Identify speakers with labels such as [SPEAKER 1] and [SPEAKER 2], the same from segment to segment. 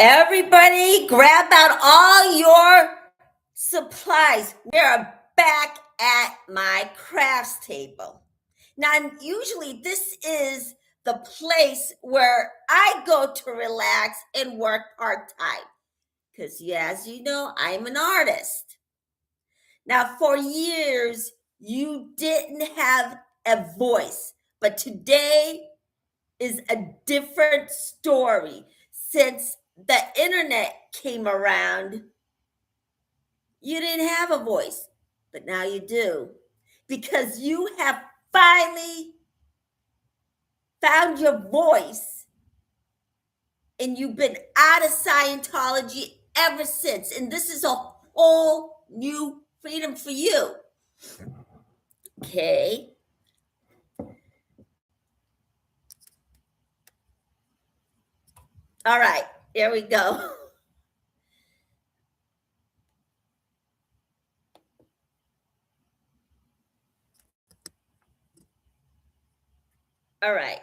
[SPEAKER 1] Everybody, grab out all your supplies. We're back at my crafts table. Now, usually this is the place where I go to relax and work part-time. Because, yeah, as you know, I'm an artist. Now, for years, you didn't have a voice, but today is a different story. Since the internet came around, you didn't have a voice, but now you do, because you have finally found your voice and you've been out of Scientology ever since. And this is a whole new freedom for you. Okay. All right, here we go. All right.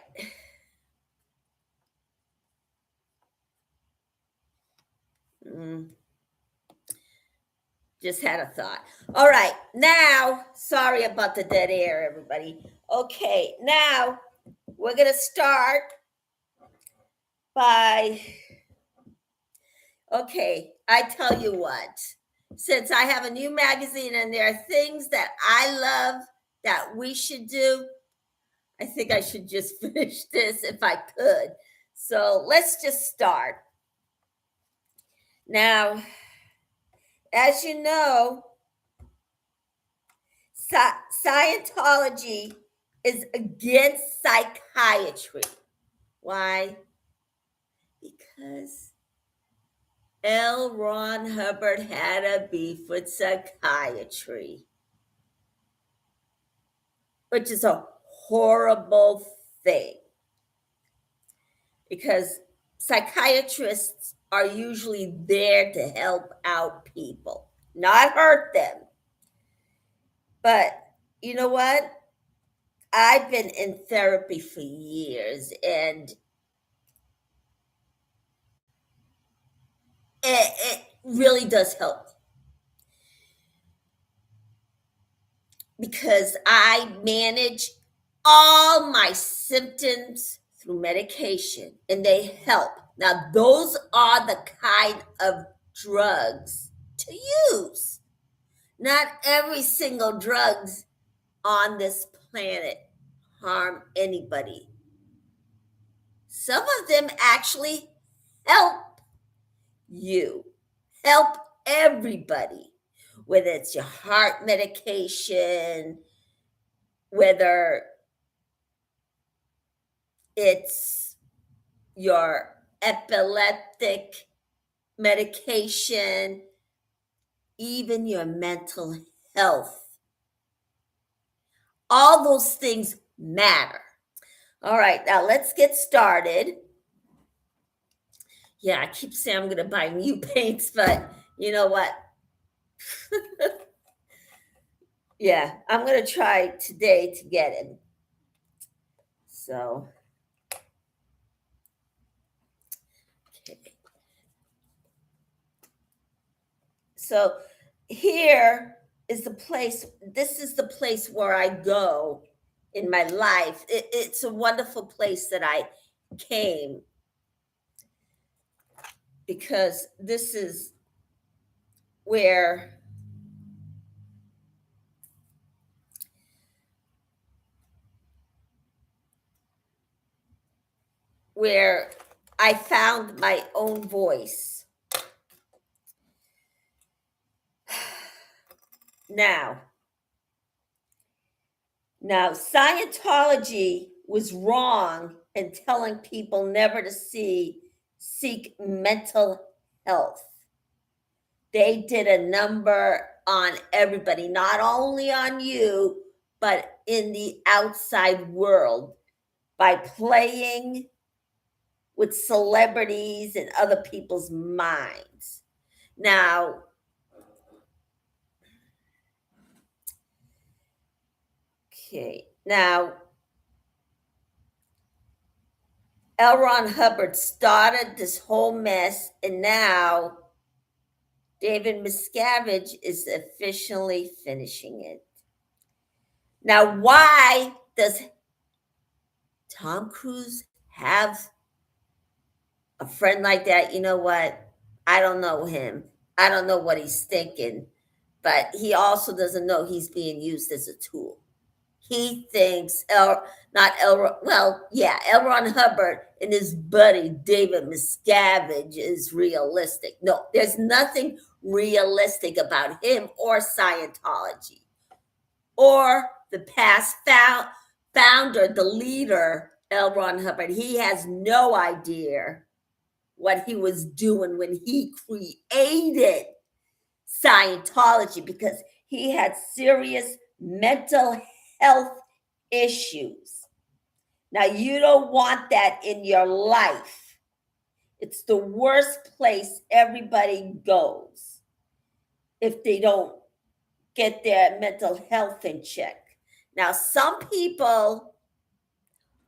[SPEAKER 1] Just had a thought. All right, now, sorry about the dead air, everybody. Okay, now we're going to start by, okay, I tell you what, since I have a new magazine and there are things that I love that we should do, I think I should just finish this if I could. So let's just start. Now, as you know, Scientology is against psychiatry. Why? Because L. Ron Hubbard had a beef with psychiatry, which is a horrible thing. Because psychiatrists are usually there to help out people, not hurt them. But you know what? I've been in therapy for years, and it really does help, because I manage all my symptoms through medication and they help. Now, those are the kind of drugs to use. Not every single drugs on this planet harm anybody. Some of them actually help you, help everybody, whether it's your heart medication, whether it's your epileptic medication, even your mental health. All those things matter. All right, now let's get started. Yeah, I keep saying I'm going to buy new paints, but you know what? Yeah, I'm going to try today to get it. So, okay. So here is the place, this is the place where I go in my life. It's a wonderful place that I came, because this is where I found my own voice. Now, Scientology was wrong in telling people never to seek mental health. They did a number on everybody, not only on you, but in the outside world, by playing with celebrities and other people's minds. Now, okay, now, L. Ron Hubbard started this whole mess, and now David Miscavige is officially finishing it. Now, why does Tom Cruise have a friend like that? You know what? I don't know him. I don't know what he's thinking, but he also doesn't know he's being used as a tool. He thinks L. Ron Hubbard and his buddy David Miscavige is realistic. No, there's nothing realistic about him or Scientology or the past founder, the leader, L. Ron Hubbard. He has no idea what he was doing when he created Scientology, because he had serious mental health issues. Now, you don't want that in your life. It's the worst place everybody goes if they don't get their mental health in check. Now, some people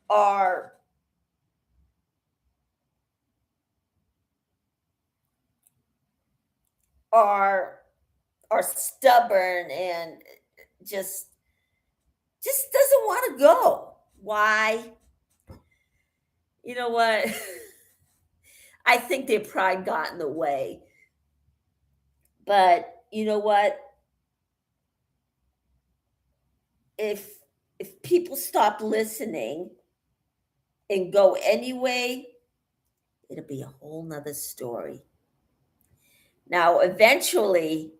[SPEAKER 1] are stubborn and just doesn't want to go. Why? You know what? I think their pride got in the way. But you know what? If people stop listening and go anyway, it'll be a whole nother story. Now, eventually,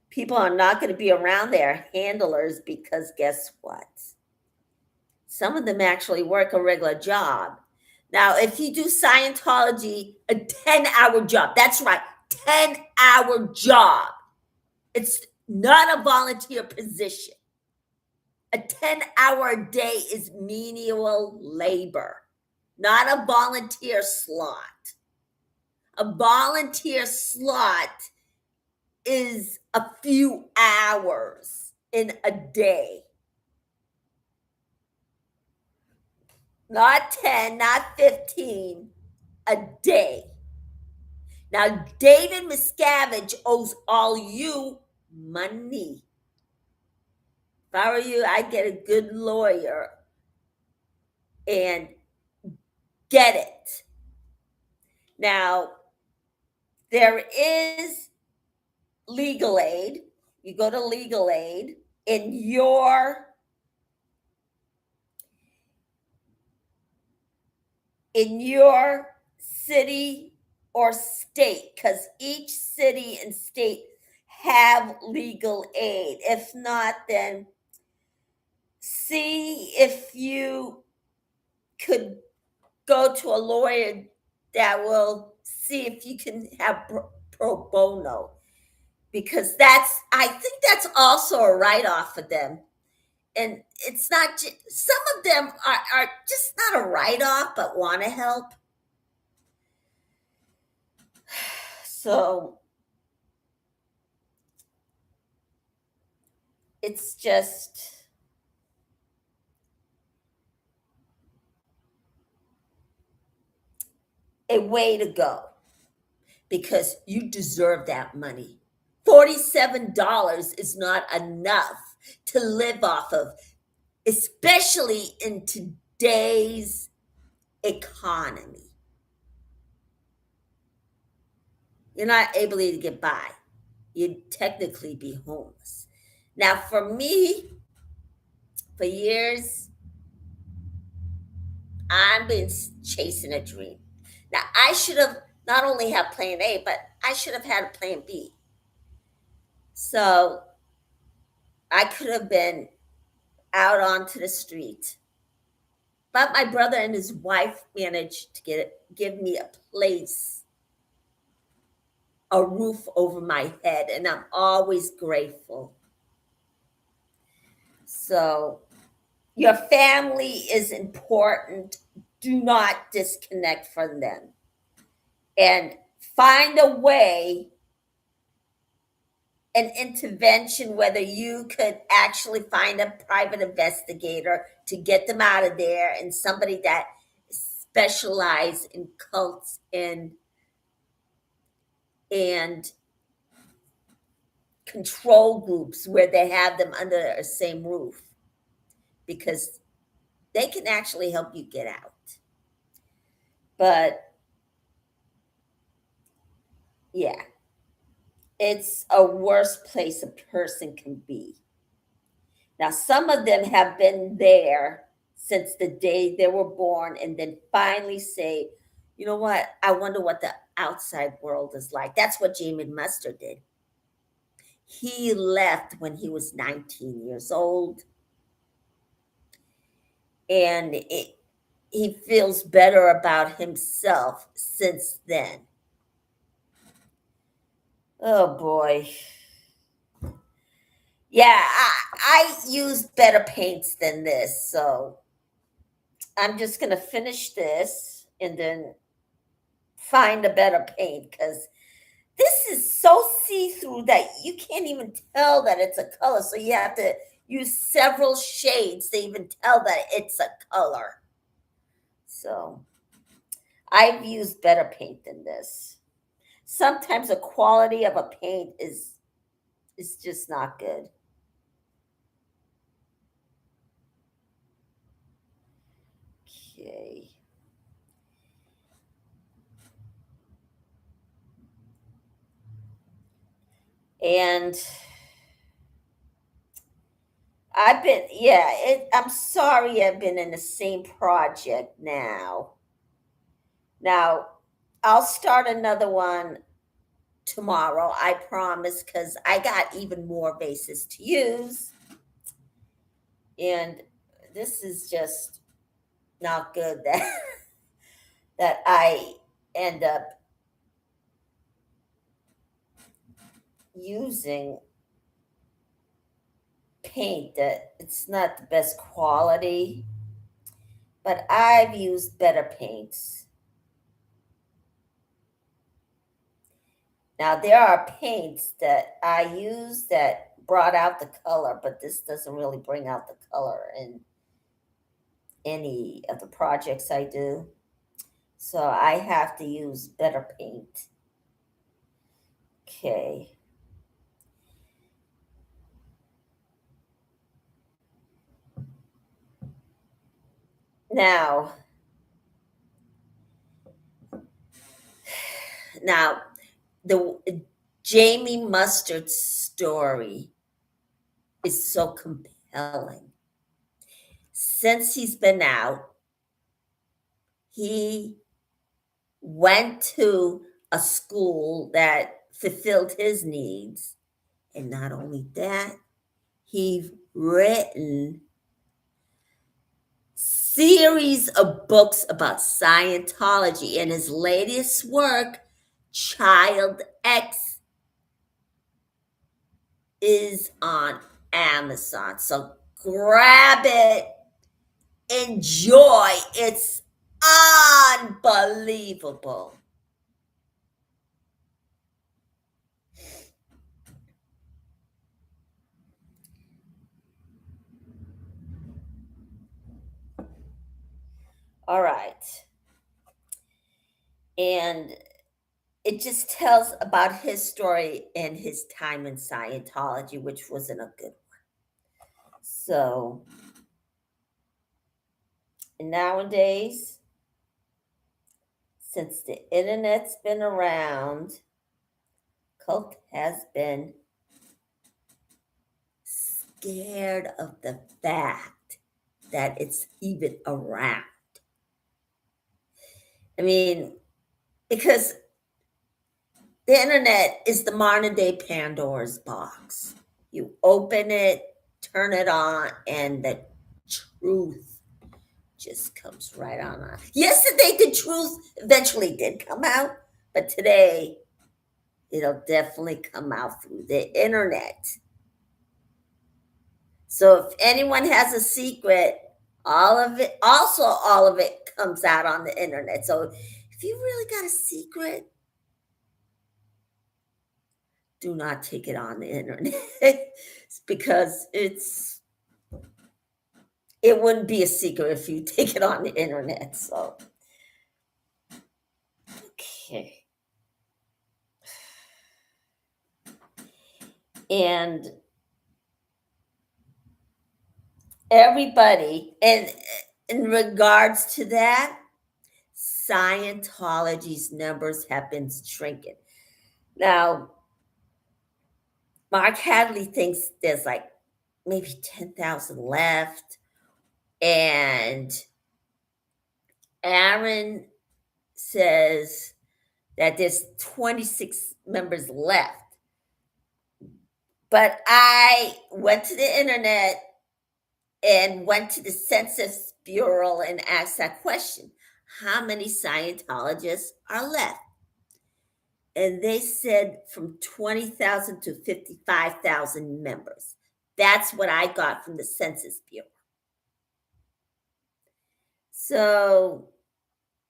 [SPEAKER 1] people are not going to be around their handlers, because guess what? Some of them actually work a regular job. Now, if you do Scientology, a 10-hour job, that's right, 10-hour job. It's not a volunteer position. A 10-hour a day is menial labor, not a volunteer slot. A volunteer slot is a few hours in a day. Not 10, not 15, a day. Now, David Miscavige owes all you money. If I were you, I'd get a good lawyer and get it. Now, there is legal aid. You go to legal aid in your city or state, because each city and state have legal aid. If not, then see if you could go to a lawyer that will see if you can have pro bono, because I think that's also a write-off for them. And it's not some of them are just not a write-off but want to help. So it's just a way to go, because you deserve that money. $47 is not enough to live off of, especially in today's economy. You're not able to get by. You'd technically be homeless. Now, for me, for years, I've been chasing a dream. Now, I should have not only had plan A, but I should have had a plan B. So I could have been out onto the street. But my brother and his wife managed to give me a place, a roof over my head, and I'm always grateful. So your family is important. Do not disconnect from them. And find a way, an intervention, whether you could actually find a private investigator to get them out of there, and somebody that specialize in cults and control groups where they have them under the same roof, because they can actually help you get out. But yeah, it's a worse place a person can be. Now, some of them have been there since the day they were born and then finally say, you know what, I wonder what the outside world is like. That's what Jamie Mustard did. He left when he was 19 years old, and he feels better about himself since then. Oh boy. Yeah, I used better paints than this, so I'm just going to finish this and then find a better paint, because this is so see-through that you can't even tell that it's a color. So you have to use several shades to even tell that it's a color. So I've used better paint than this. Sometimes the quality of a paint is just not good. Okay. And I'm sorry I've been in the same project now. Now, I'll start another one tomorrow, I promise, because I got even more bases to use. And this is just not good that that I end up using paint that it's not the best quality, but I've used better paints. Now, there are paints that I use that brought out the color, but this doesn't really bring out the color in any of the projects I do. So I have to use better paint. Okay. Now, the Jamie Mustard story is so compelling. Since he's been out, he went to a school that fulfilled his needs. And not only that, he's written series of books about Scientology. And his latest work, Child X, is on Amazon. So grab it, enjoy. It's unbelievable. All right. And it just tells about his story and his time in Scientology, which wasn't a good one. So nowadays, since the internet's been around, cult has been scared of the fact that it's even around. I mean, because the internet is the modern day Pandora's box. You open it, turn it on, and the truth just comes right on out. Yesterday, the truth eventually did come out, but today, it'll definitely come out through the internet. So if anyone has a secret, all of it comes out on the internet. So if you really got a secret, do not take it on the internet. Because it wouldn't be a secret if you take it on the internet. So Okay. And everybody, and in regards to that, Scientology's numbers have been shrinking. Now, Mark Hadley thinks there's like maybe 10,000 left, and Aaron says that there's 26 members left. But I went to the internet and went to the Census Bureau and asked that question: how many Scientologists are left? And they said from 20,000 to 55,000 members. That's what I got from the Census Bureau. So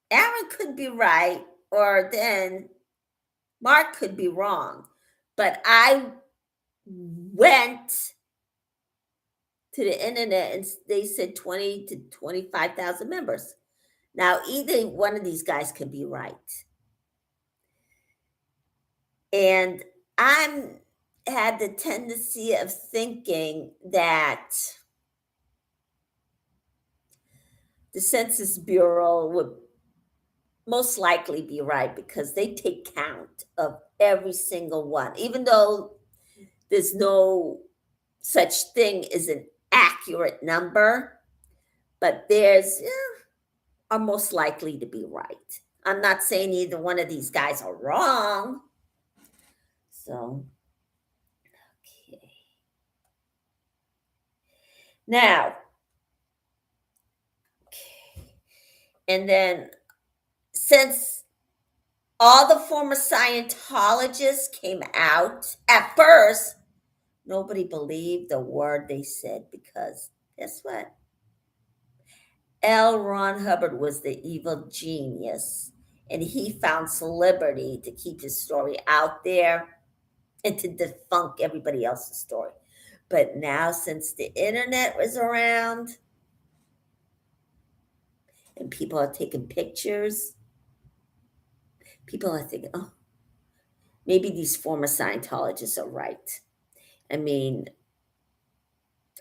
[SPEAKER 1] Aaron could be right, or then Mark could be wrong. But I went to the internet and they said 20 to 25,000 members. Now, either one of these guys could be right. And I'm had the tendency of thinking that the Census Bureau would most likely be right because they take count of every single one, even though there's no such thing as an accurate number, but there's are most likely to be right. I'm not saying either one of these guys are wrong. So, okay. Now, okay. And then since all the former Scientologists came out, at first, nobody believed the word they said because guess what? L. Ron Hubbard was the evil genius, and he found celebrity to keep his story out there and to debunk everybody else's story. But now, since the internet was around and people are taking pictures, people are thinking, oh, maybe these former Scientologists are right. I mean,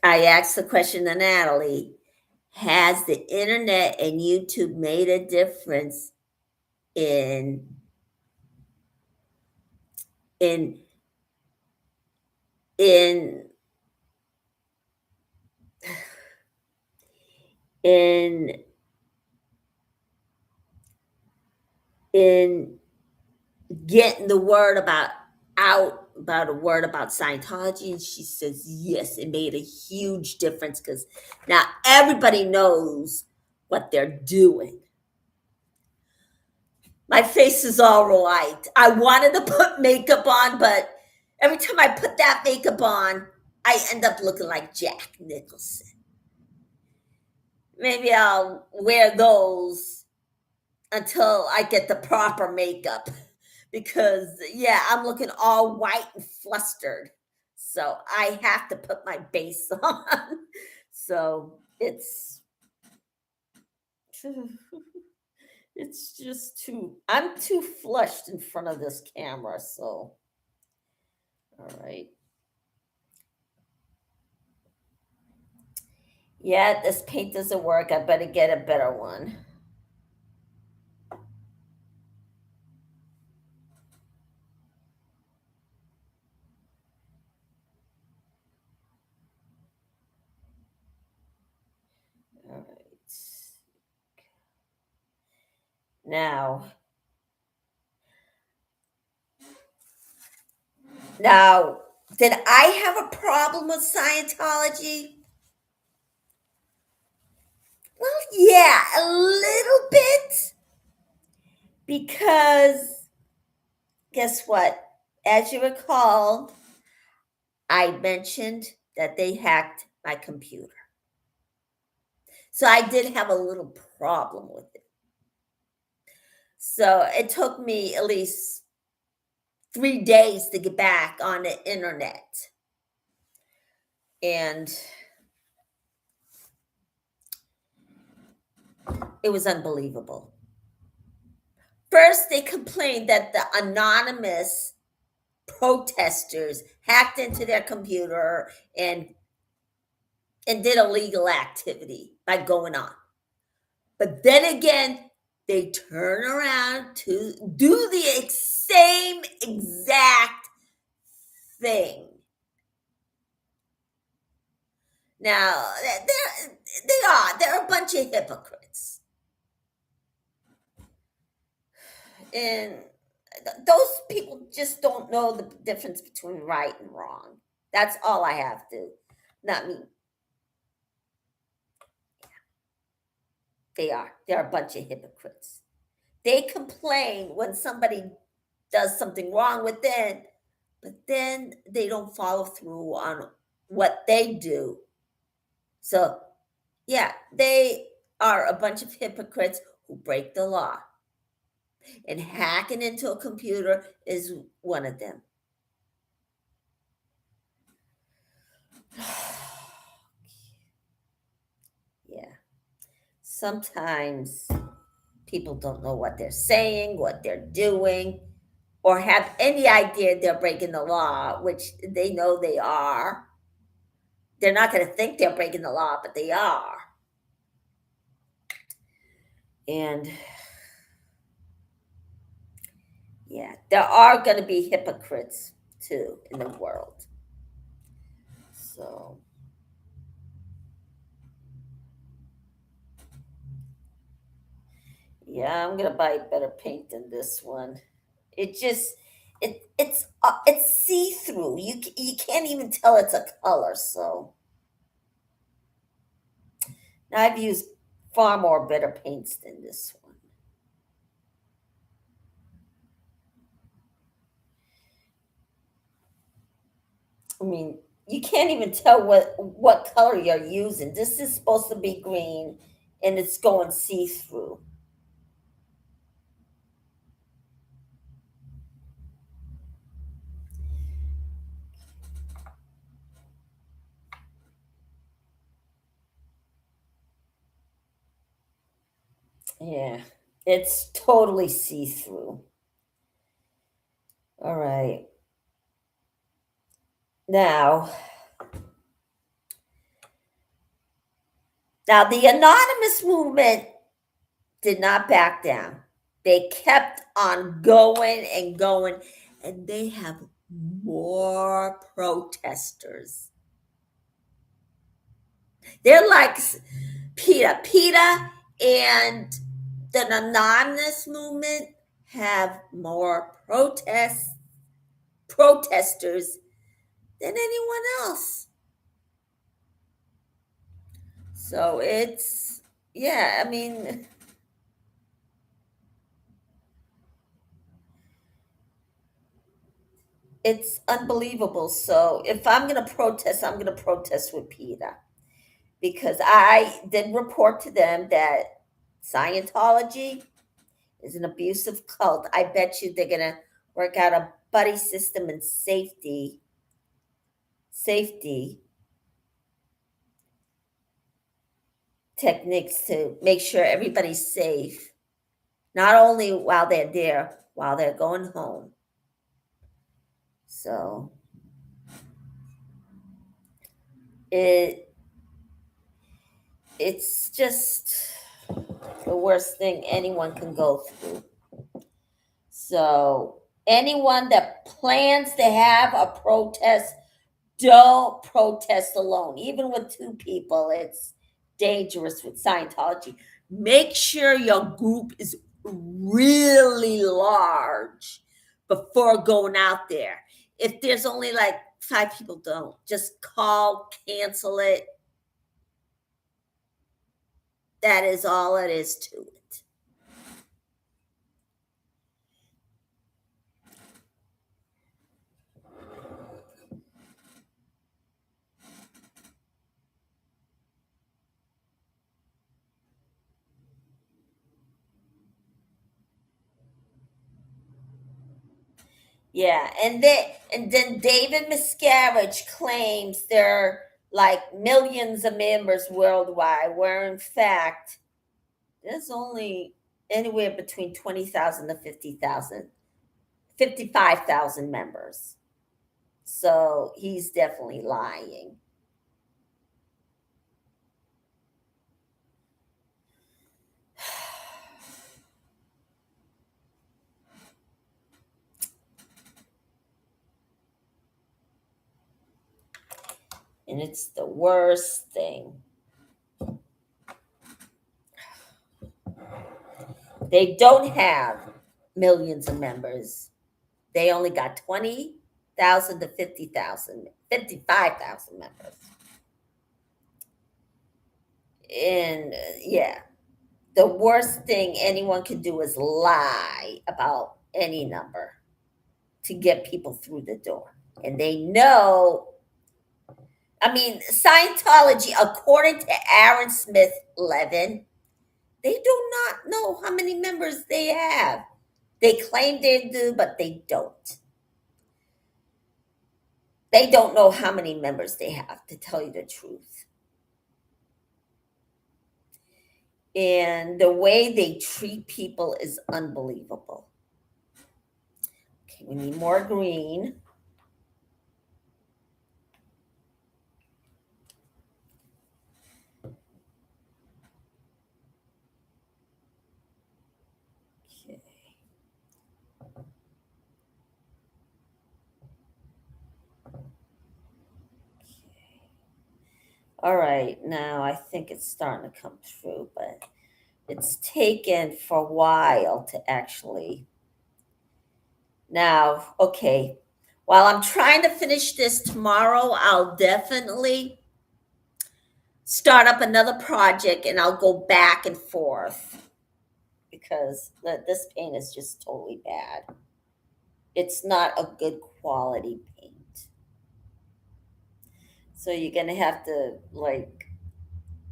[SPEAKER 1] I asked the question to Natalie: has the internet and YouTube made a difference in in in in in getting the word about a word about Scientology? And she says yes, it made a huge difference because now everybody knows what they're doing. My face is all right. I wanted to put makeup on, but every time I put that makeup on, I end up looking like Jack Nicholson. Maybe I'll wear those until I get the proper makeup because, yeah, I'm looking all white and flustered. So I have to put my base on. So it's just I'm too flushed in front of this camera. So, all right. Yeah, this paint doesn't work. I better get a better one. All right. Now, did I have a problem with Scientology? Well, yeah, a little bit. Because guess what? As you recall, I mentioned that they hacked my computer. So I did have a little problem with it. So it took me at least 3 days to get back on the internet. And it was unbelievable. first they complained that the anonymous protesters hacked into their computer and did illegal activity by going on. But then again, they turn around to do the same exact thing. Now, they're a bunch of hypocrites. And those people just don't know the difference between right and wrong. That's all I have to, not me. They're a bunch of hypocrites. They complain when somebody does something wrong with them, but then they don't follow through on what they do. So, yeah, they are a bunch of hypocrites who break the law. And hacking into a computer is one of them. Yeah. Sometimes people don't know what they're saying, what they're doing, or have any idea they're breaking the law, which they know they are. They're not going to think they're breaking the law, but they are. And yeah, there are going to be hypocrites too in the world. So, yeah, I'm going to buy better paint than this one. It's see-through. You can't even tell it's a color. So now I've used far more better paints than this one. I mean, you can't even tell what color you're using. This is supposed to be green, and it's going see-through. Yeah, it's totally see-through. All right. Now, the anonymous movement did not back down. They kept on going and going, and they have more protesters. They're like PETA and the anonymous movement have more protesters than anyone else. So it's, yeah, I mean, it's unbelievable. So if I'm going to protest, I'm going to protest with PETA, because I did report to them that Scientology is an abusive cult. I bet you they're going to work out a buddy system and safety techniques to make sure everybody's safe, not only while they're there, while they're going home. So it's just the worst thing anyone can go through. So anyone that plans to have a protest, don't protest alone. Even with two people, it's dangerous with Scientology. Make sure your group is really large before going out there. If there's only like 5 people, don't. Just call, cancel it. That is all it is to it. Yeah, and then David Miscavige claims there are like millions of members worldwide, where in fact there's only anywhere between 20,000 to 50,000, 55,000 members. So he's definitely lying. And it's the worst thing. They don't have millions of members. They only got 20,000 to 50,000, 55,000 members. And yeah, the worst thing anyone could do is lie about any number to get people through the door. And they know, I mean, Scientology, according to Aaron Smith Levin, they do not know how many members they have. They claim they do, but they don't. They don't know how many members they have, to tell you the truth. And the way they treat people is unbelievable. Okay, we need more green. Okay. All right, now I think it's starting to come through, but it's taken for a while to actually. Now, okay, while I'm trying to finish this tomorrow, I'll definitely start up another project and I'll go back and forth because this paint is just totally bad. It's not a good quality paint. So you're going to have to like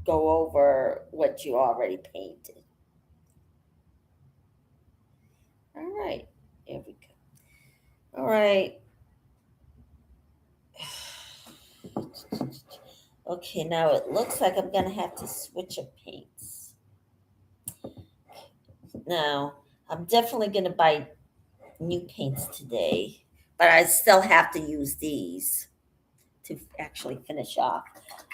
[SPEAKER 1] go over what you already painted. All right, here we go. All right. Okay, now it looks like I'm going to have to switch of paints. Now, I'm definitely going to buy new paints today, but I still have to use these to actually finish off.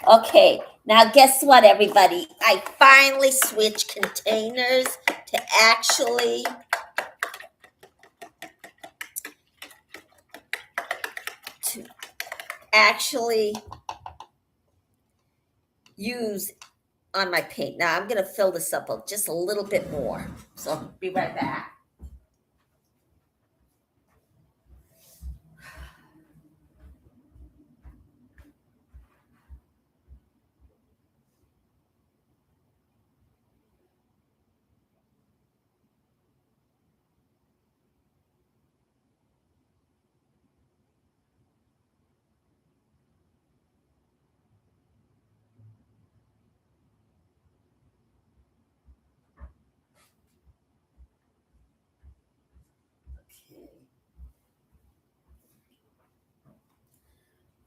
[SPEAKER 1] Okay, now guess what, everybody? I finally switched containers to actually use on my paint. Now I'm going to fill this up just a little bit more. So be right back.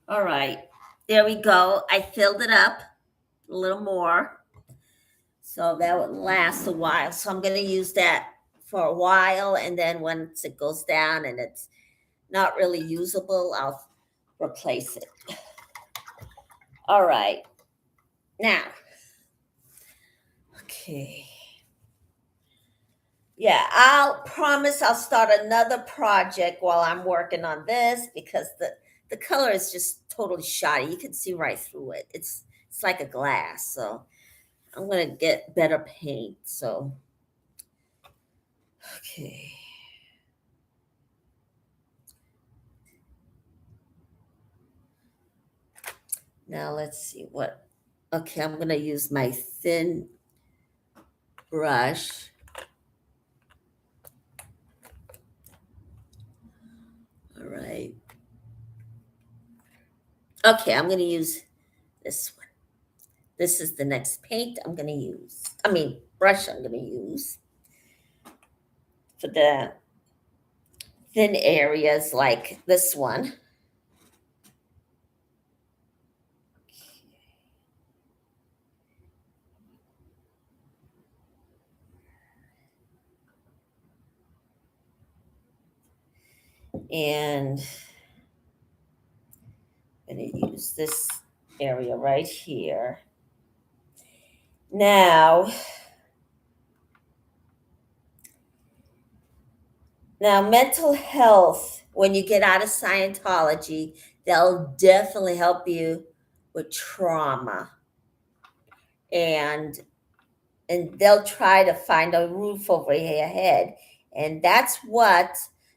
[SPEAKER 1] All right, there we go. I filled it up a little more. So that would last a while. So I'm going to use that for a while. And then once it goes down and it's not really usable, I'll replace it. All right. Now, okay. Yeah, I'll promise I'll start another project while I'm working on this because the color is just totally shoddy. You can see right through it. It's like a glass. So I'm going to get better paint. So, okay. Now let's see what. Okay, I'm going to use my thin brush. All right. Okay, I'm going to use this one. This is the next paint I'm going to use. I mean, brush I'm going to use for the thin areas like this one. And I'm going to use this area right here. Now, mental health, when you get out of Scientology, they'll definitely help you with trauma. And they'll try to find a roof over your head. And that's what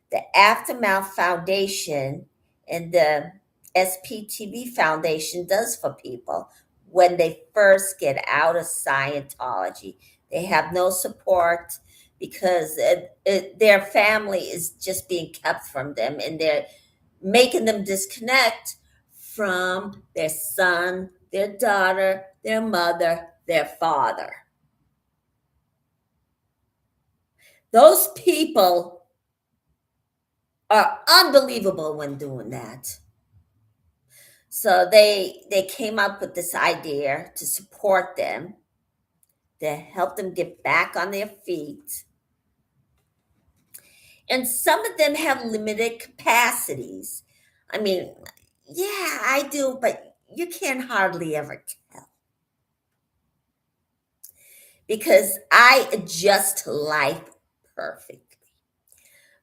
[SPEAKER 1] the Aftermath Foundation and the SPTV Foundation does for people when they first get out of Scientology. They have no support because their family is just being kept from them, and they're making them disconnect from their son, their daughter, their mother, their father. Those people are unbelievable when doing that. So they came up with this idea to support them, to help them get back on their feet. And some of them have limited capacities. I mean, yeah, I do, but you can hardly ever tell. Because I adjust to life perfectly.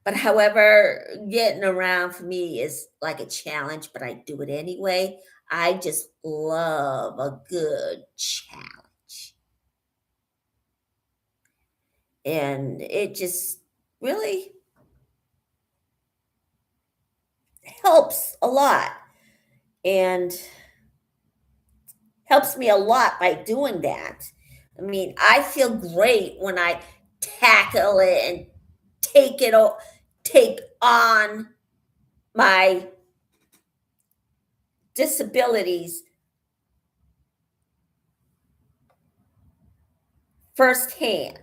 [SPEAKER 1] But however, getting around for me is like a challenge, but I do it anyway. I just love a good challenge. And it just really helps a lot. And helps me a lot by doing that. I mean, I feel great when I tackle it and take on my disabilities firsthand.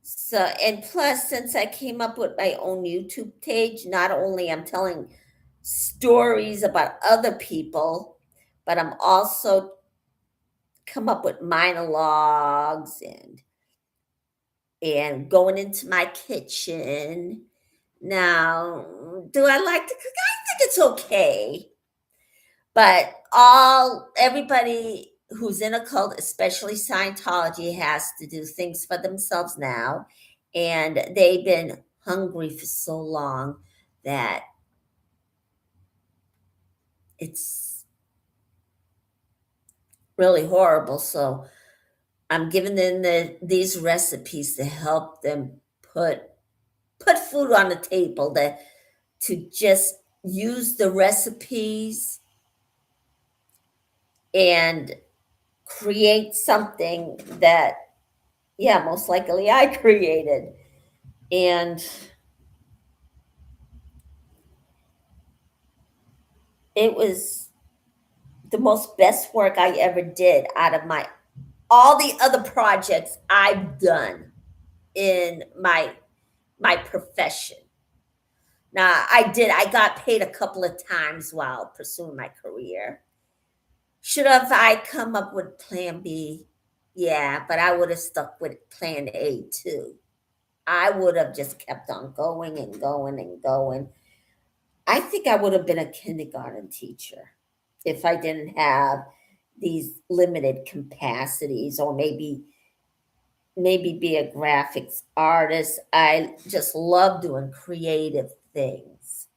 [SPEAKER 1] So, and plus, since I came up with my own YouTube page, not only I'm telling stories about other people, but I'm also come up with monologues and going into my kitchen. Now, do I like to cook? I think it's okay. But everybody who's in a cult, especially Scientology, has to do things for themselves now. And they've been hungry for so long that it's really horrible. So I'm giving them these recipes to help them put food on the table, to just use the recipes and create something that, yeah, most likely I created. And it was the most best work I ever did out of all the other projects I've done in my profession. Now, I got paid a couple of times while pursuing my career. Should have I come up with plan B? Yeah, but I would have stuck with plan A too. I would have just kept on going and going and going. I think I would have been a kindergarten teacher if I didn't have these limited capacities, or maybe be a graphics artist. I just love doing creative things.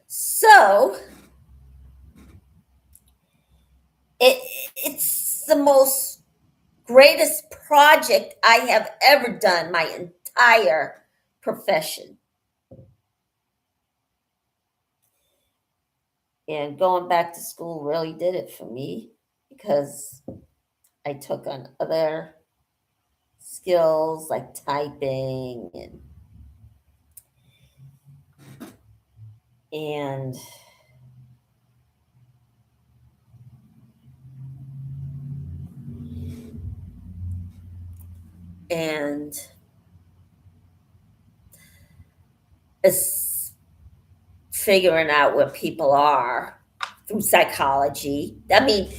[SPEAKER 1] So it's the most greatest project I have ever done my entire profession. And going back to school really did it for me, because I took on other skills like typing and and it's figuring out where people are through psychology. I mean,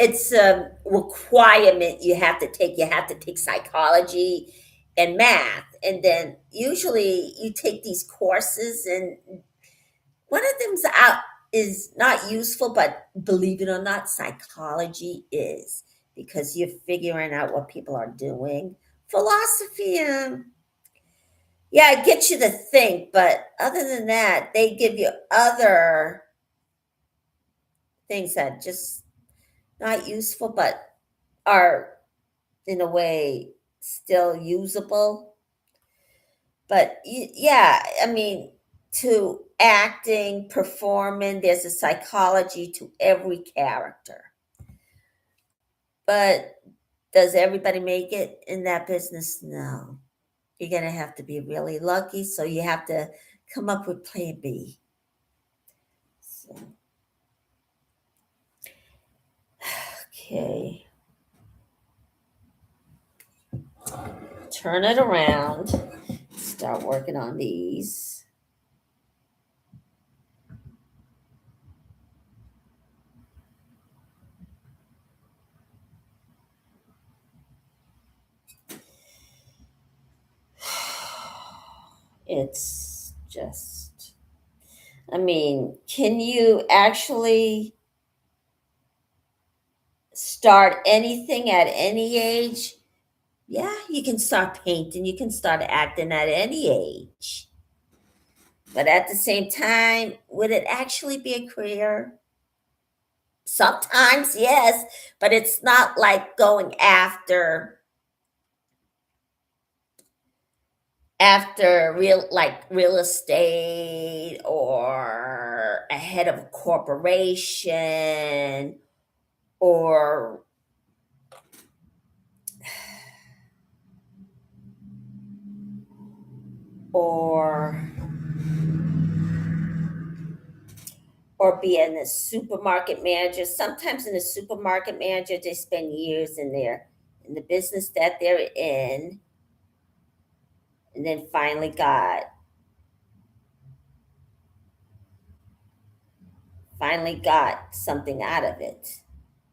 [SPEAKER 1] it's a requirement you have to take. You have to take psychology and math, and then usually you take these courses, and one of them's out is not useful, but believe it or not, psychology is, because you're figuring out what people are doing. Philosophy, yeah, it gets you to think, but other than that, they give you other things that just not useful, but are in a way still usable. But yeah, I mean, to acting, performing, there's a psychology to every character. But does everybody make it in that business? No. You're going to have to be really lucky. So you have to come up with plan B. So, okay. Turn it around. Start working on these. It's just, I mean, can you actually start anything at any age? Yeah, you can start painting, you can start acting at any age. But at the same time, would it actually be a career? Sometimes, yes, but it's not like going after real estate or a head of a corporation or or or being a supermarket manager. Sometimes in a supermarket manager, they spend years in the business that they're in, and then finally got something out of it.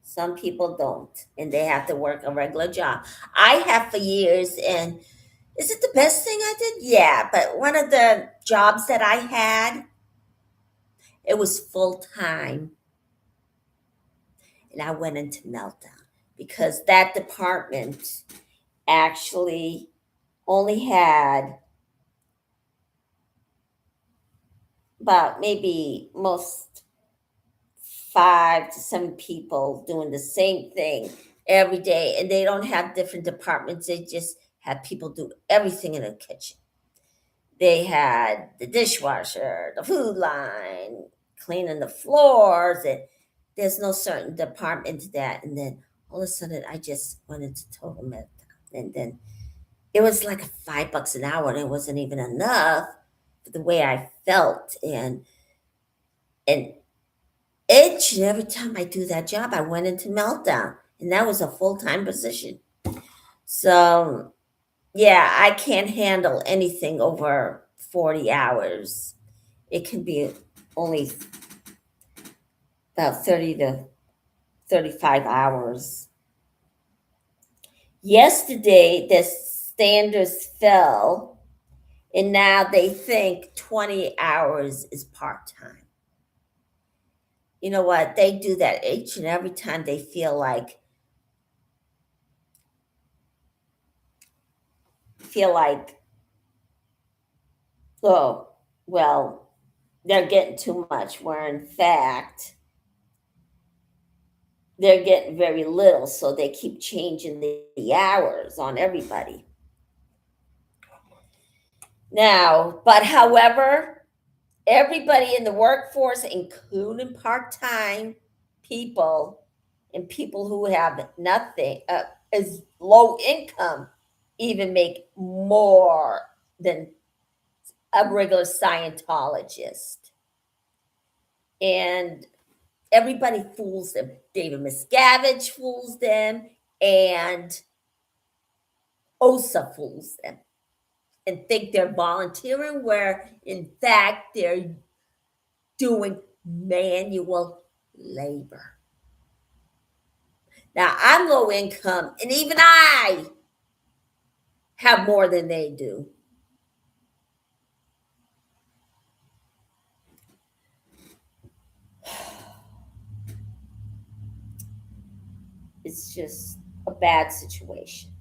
[SPEAKER 1] Some people don't, and they have to work a regular job. I have for years, and is it the best thing I did? Yeah, but one of the jobs that I had, it was full time, and I went into meltdown because that department actually only had about maybe most 5 to 7 people doing the same thing every day, and they don't have different departments. They just have people do everything in the kitchen. They had the dishwasher, the food line, cleaning the floors, and there's no certain department to that. And then all of a sudden, I just went into total meltdown. And then it was like $5 an hour, and it wasn't even enough for the way I felt. And each and every time I do that job, I went into meltdown, and that was a full time position. So yeah, I can't handle anything over 40 hours. It can be only about 30 to 35 hours. Yesterday, the standards fell, and now they think 20 hours is part time. You know what? They do that each and every time they feel like, oh, well, they're getting too much, where in fact, they're getting very little, so they keep changing the hours on everybody. Now, but however, everybody in the workforce, including part time people and people who have nothing, is low income, even make more than a regular Scientologist. And everybody fools them. David Miscavige fools them, and OSA fools them and think they're volunteering, where in fact they're doing manual labor. Now, I'm low income, and even I have more than they do. It's just a bad situation.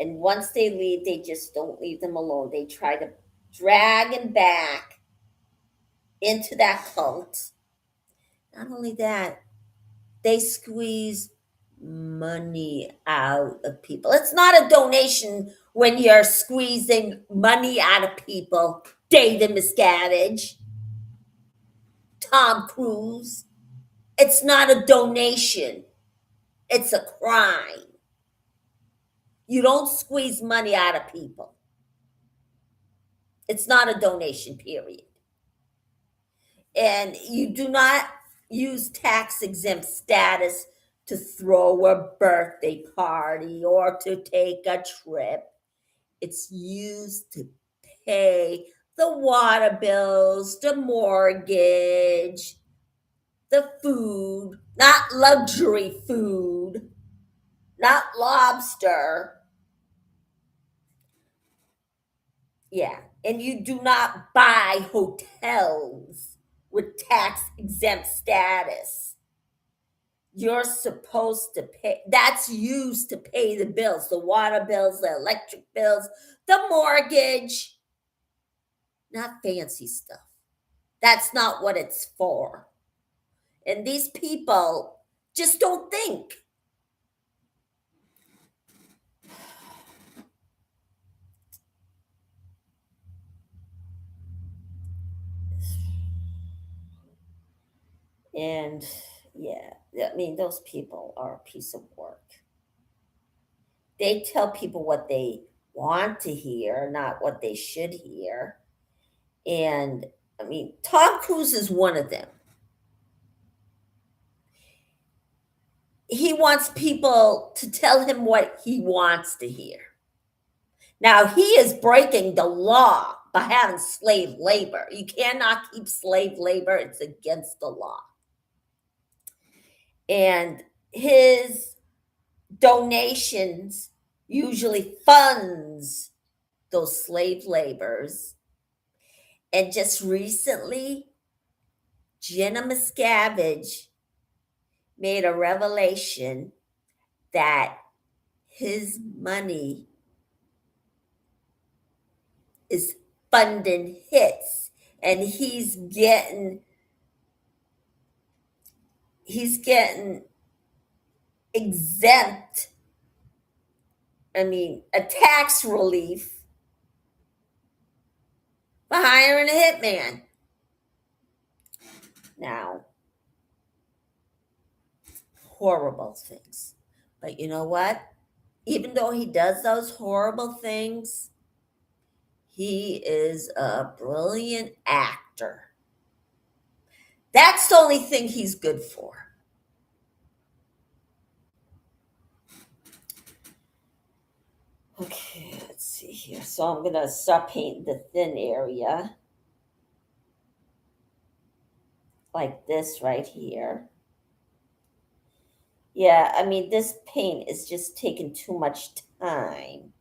[SPEAKER 1] And once they leave, they just don't leave them alone. They try to drag him back into that cult. Not only that, they squeeze money out of people. It's not a donation when you're squeezing money out of people. David Miscavige, Tom Cruise. It's not a donation. It's a crime. You don't squeeze money out of people. It's not a donation, period. And you do not use tax exempt status to throw a birthday party or to take a trip. It's used to pay the water bills, the mortgage, the food, not luxury food, not lobster. Yeah. And you do not buy hotels with tax exempt status. You're supposed to pay, that's used to pay the bills, the water bills, the electric bills, the mortgage, not fancy stuff. That's not what it's for. And these people just don't think. And yeah, I mean, those people are a piece of work. They tell people what they want to hear, not what they should hear. And I mean, Tom Cruise is one of them. He wants people to tell him what he wants to hear. Now, he is breaking the law by having slave labor. You cannot keep slave labor, it's against the law. And his donations usually funds those slave labors. And just recently, Jenna Miscavige made a revelation that his money is funding hits, and he's getting exempt, I mean, a tax relief for hiring a hitman. Now, horrible things. But you know what? Even though he does those horrible things, he is a brilliant actor. That's the only thing he's good for. Okay, let's see here. So I'm going to start painting the thin area like this right here. Yeah, I mean, this paint is just taking too much time.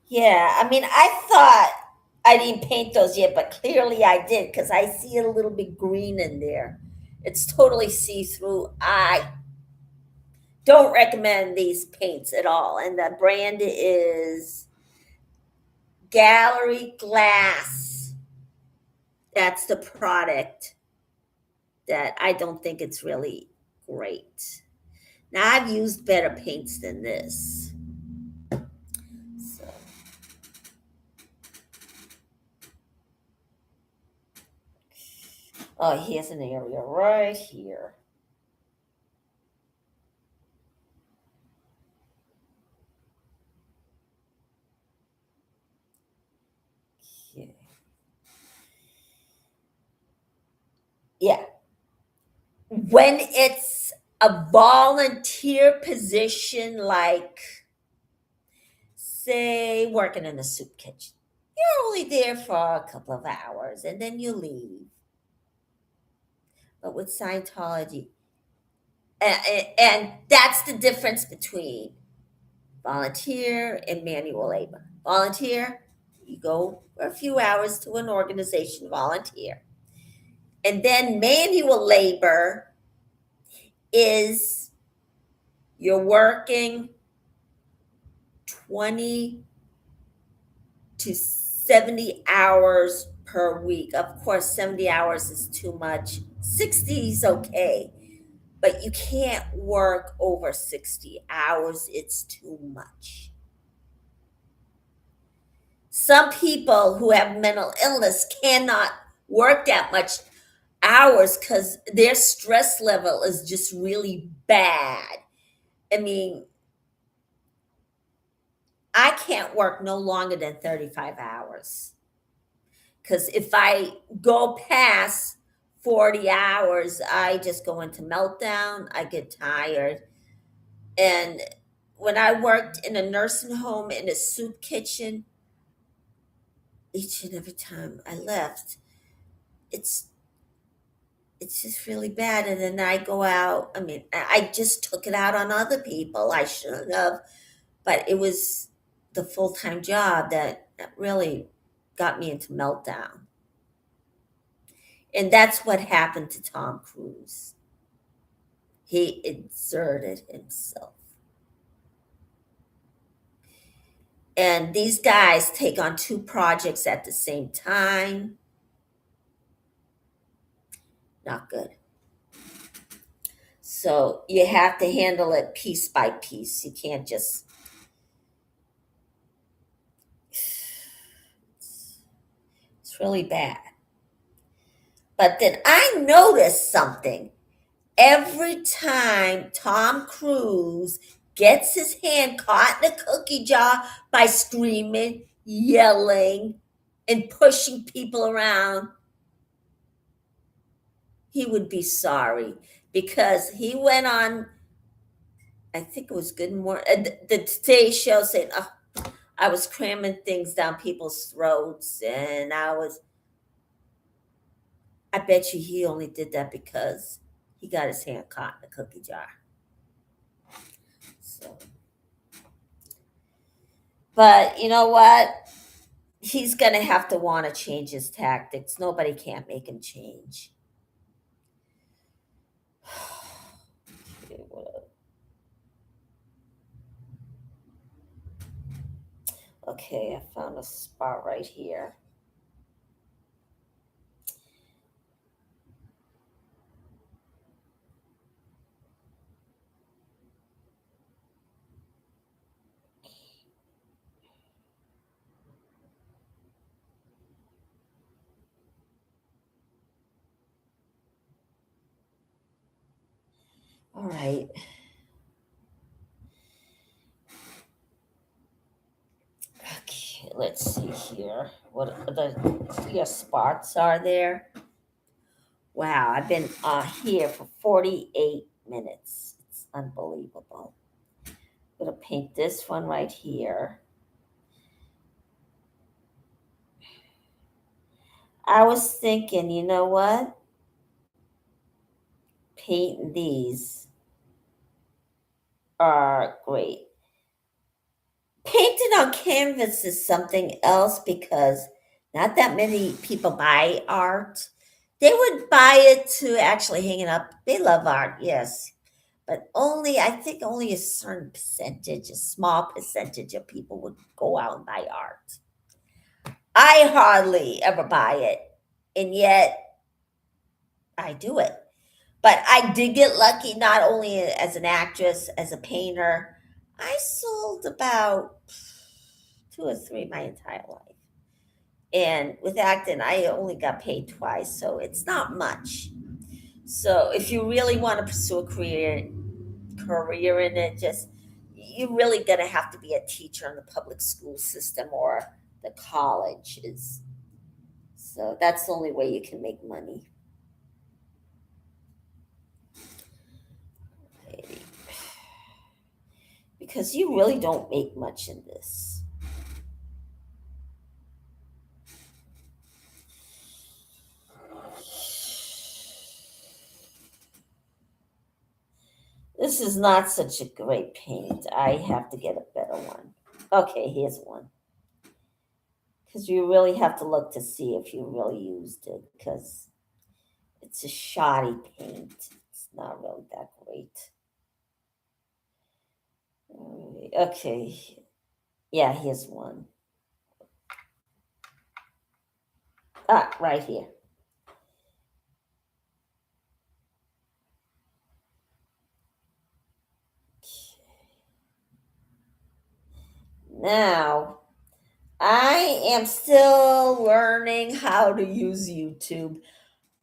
[SPEAKER 1] Yeah, I mean, I thought I didn't paint those yet, but clearly I did because I see a little bit green in there. It's totally see-through. I don't recommend these paints at all. And the brand is Gallery Glass. That's the product that I don't think it's really great. Now, I've used better paints than this. So, oh, here's an area right here. Okay. Yeah. When it's a volunteer position, like, say, working in a soup kitchen, you're only there for a couple of hours and then you leave. But with Scientology, and that's the difference between volunteer and manual labor. Volunteer, you go for a few hours to an organization, volunteer. And then manual labor is you're working 20 to 70 hours per week. Of course, 70 hours is too much. 60 is okay, but you can't work over 60 hours. It's too much. Some people who have mental illness cannot work that much hours because their stress level is just really bad. I mean, I can't work no longer than 35 hours. Because if I go past 40 hours, I just go into meltdown. I get tired. And when I worked in a nursing home in a soup kitchen, each and every time I left, it's it's just really bad. And then I go out. I mean, I just took it out on other people. I shouldn't have, but it was the full-time job that really got me into meltdown. And that's what happened to Tom Cruise. He exerted himself. And these guys take on two projects at the same time. Not good. So you have to handle it piece by piece. You can't just. It's really bad. But then I noticed something. Every time Tom Cruise gets his hand caught in a cookie jar by screaming, yelling, and pushing people around, he would be sorry because he went on, I think it was Good Morning, the Today Show saying, oh, I was cramming things down people's throats and I bet you he only did that because he got his hand caught in a cookie jar. So, but you know what? He's going to have to want to change his tactics. Nobody can't make him change. Okay, I found a spot right here. All right. Okay, let's see here. What the spots are there? Wow, I've been here for 48 minutes. It's unbelievable. I'm going to paint this one right here. I was thinking, you know what? Painting these are great. Painting on canvas is something else because not that many people buy art. They would buy it to actually hang it up. They love art, yes. But I think only a certain percentage, a small percentage of people would go out and buy art. I hardly ever buy it, and yet I do it. But I did get lucky not only as an actress, as a painter. I sold about two or three my entire life. And with acting, I only got paid twice, so it's not much. So if you really want to pursue a career in it, just you're really gonna have to be a teacher in the public school system or the colleges. So that's the only way you can make money. Because you really don't make much in this. This is not such a great paint. I have to get a better one. Okay, here's one. Because you really have to look to see if you really used it, because it's a shoddy paint. It's not really that great. Okay. Yeah, here's one. Right here. Now, I am still learning how to use YouTube.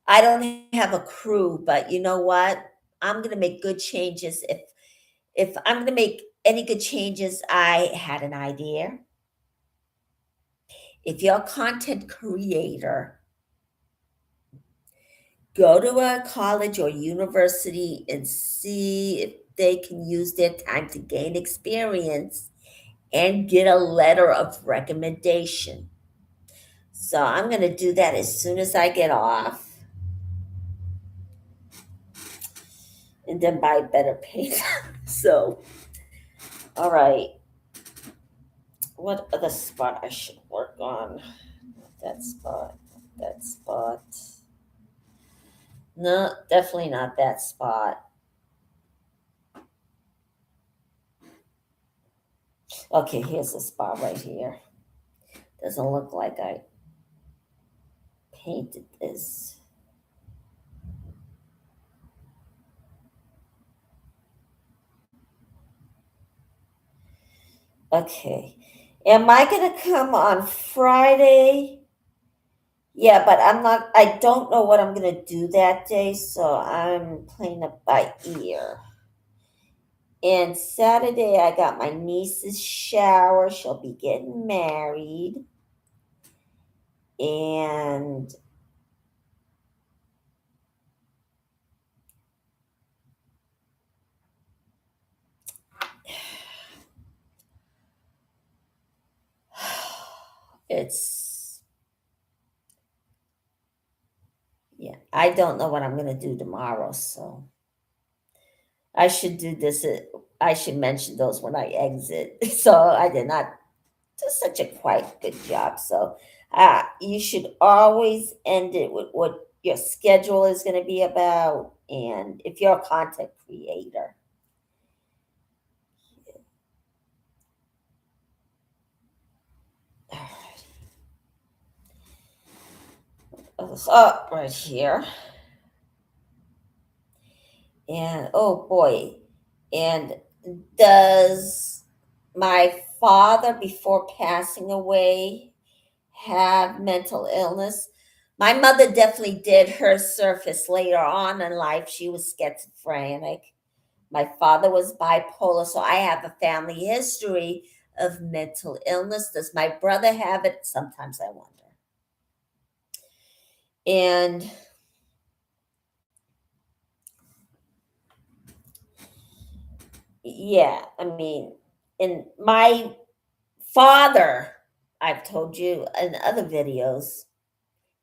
[SPEAKER 1] I don't have a crew, but you know what? I'm going to make good changes. If I'm going to make any good changes, I had an idea. If you're a content creator, go to a college or university and see if they can use their time to gain experience and get a letter of recommendation. So I'm going to do that as soon as I get off, and then buy better paint. So, all right. What other spot I should work on? That spot. That spot. No, definitely not that spot. Okay, here's the spot right here. Doesn't look like I painted this. Okay. Am I going to come on Friday? Yeah, but I don't know what I'm going to do that day, so I'm playing it by ear. And Saturday, I got my niece's shower. She'll be getting married. And it's, yeah, I don't know what I'm going to do tomorrow. So I should do this. I should mention those when I exit. So I did not do such a quite good job. So you should always end it with what your schedule is going to be about. And if you're a content creator, oh, right here. And oh boy. And does my father, before passing away, have mental illness? My mother definitely did. Her surface later on in life. She was schizophrenic. My father was bipolar. So I have a family history of mental illness. Does my brother have it? Sometimes I wonder. And yeah, I mean, in my father, I've told you in other videos,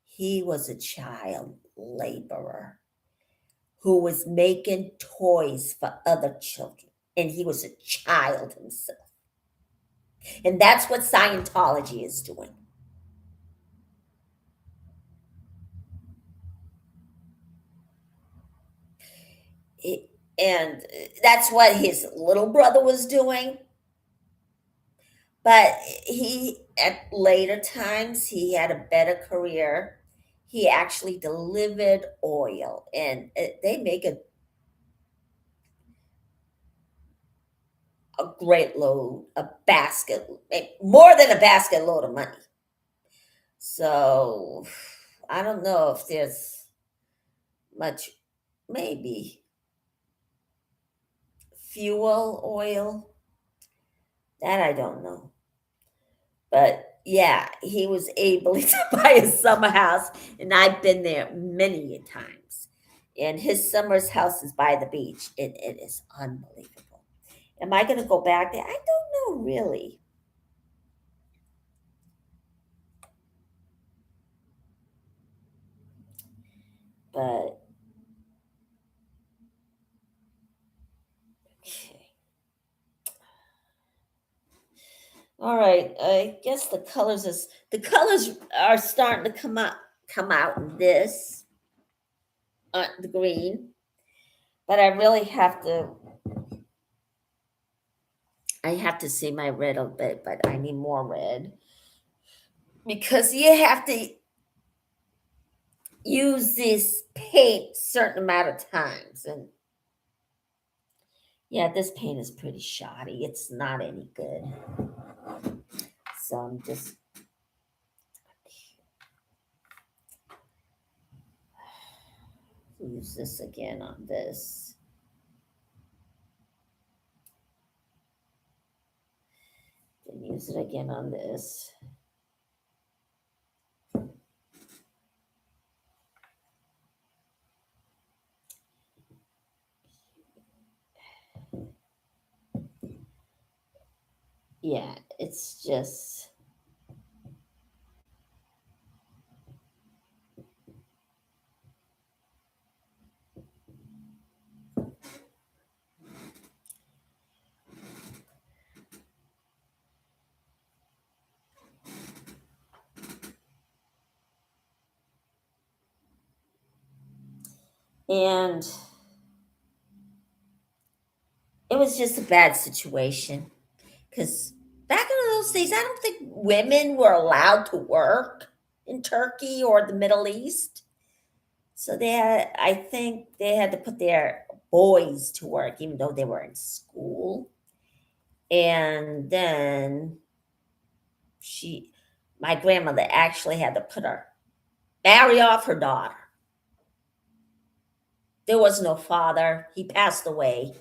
[SPEAKER 1] he was a child laborer who was making toys for other children. And he was a child himself. And that's what Scientology is doing. It, and that's what his little brother was doing. But he, at later times, he had a better career. He actually delivered oil, and they make a great load, a basket, more than a basket load of money. So I don't know if there's much, maybe fuel oil, that I don't know. But yeah, he was able to buy a summer house, and I've been there many times. And his summer's house is by the beach. It is unbelievable. Am I going to go back there? I don't know, really. But All right, I guess the colors are starting to come out in this the green, but I have to see my red a bit, but I need more red because you have to use this paint certain amount of times. And yeah, this paint is pretty shoddy. It's not any good. So I'm just use this again on this. Then use it again on this. Yeah, it's just and it was just a bad situation because back in those days, I don't think women were allowed to work in Turkey or the Middle East. So I think they had to put their boys to work, even though they were in school. And then my grandmother actually had to marry off her daughter. There was no father. He passed away